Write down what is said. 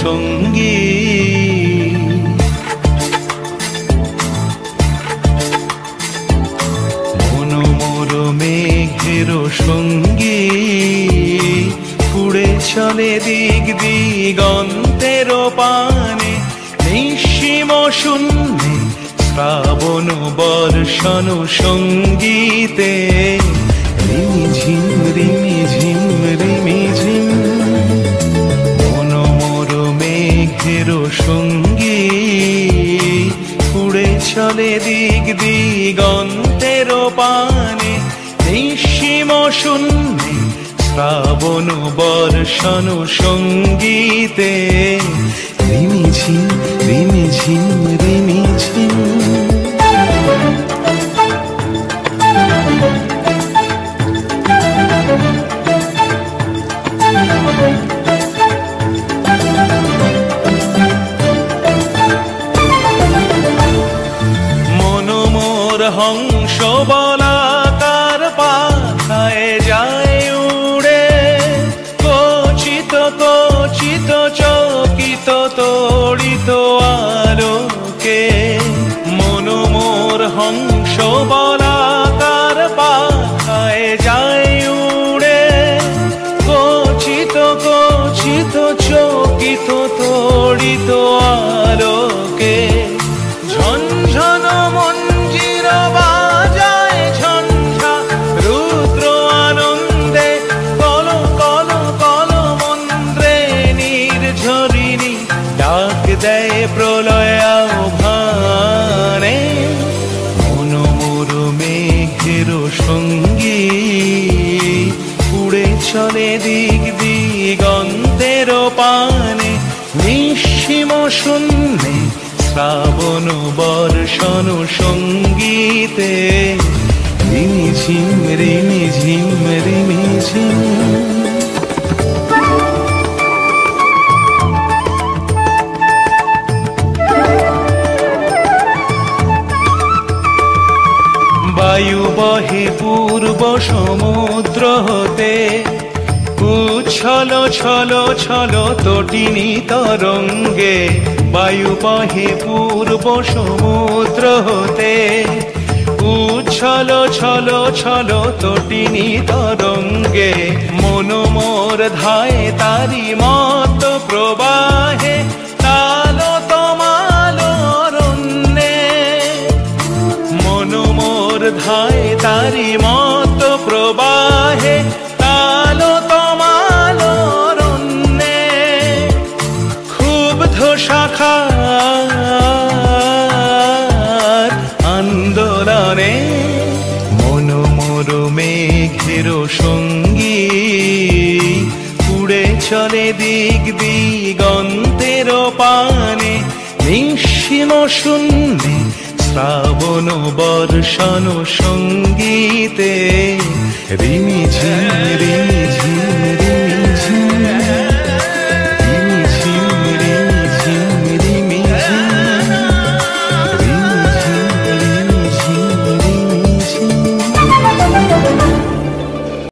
সঙ্গী। মনোমোর মেঘের সঙ্গী উড়ে চলে দিক দিগন্তের পানে, নিঃসীম শূন্যে শ্রাবণ বর্ষণ সঙ্গীতে। রিমিঝিম রিমিঝিম রিমিঝিম মনোমোর মেঘের সঙ্গী উড়ে চলে দিক দিগন্তের পানে, নিঃসীম শূন্যে শ্রাবণ বর্ষণ সঙ্গীতে। রিমিঝিম রিমিঝিম রিমিঝিম। মনোমোর হংস বলাকার পাখায় যায় উড়ে, কচিত কচিত চকিত তড়িত আলোকে। মনোমোর হংস বলাকার পাখায় যায় উড়ে, কচিত কচিত চকিত তড়িত আলোকে। ঝনঝন মঞ্জির বাজায় ঝঞ্ঝা রুদ্র আনন্দে, কল কল কল মন্ত্রে নির্ঝরিণী ডাক দেয় প্রলয় আহ্বানে। মনোমোর মেঘের সঙ্গী উড়ে চলে দিক দিগন্তের পানে, নিঃসীম শূন্যে শ্রাবণ বর্ষণ সঙ্গীতে। রিমিঝিম রিমিঝিম রিমিঝিম। বায়ু বহে পূর্ব সমুদ্র হতে, উচ্ছল ছল ছল তটিনী তরঙ্গে। বায়ু বহে পূর্ব সমুদ্র হতে, উচ্ছল ছল ছল তটিনী তরঙ্গে। মনোমোর ধায় তারি মত প্রবাহে, তালো তমাল অরণ্যে। মনোমোর ধায় তারি মত প্রবাহে, তালো তমাল অরণ্যে। ক্ষুব্ধ শাখার আন্দোলনে মনোমোর মেঘের সঙ্গী উড়ে চলে দিক দিগন্তের পানে, নিঃসীম শূন্যে শ্রাবণ বর্ষণ সঙ্গীতে। রিমিঝিম রিমিঝিম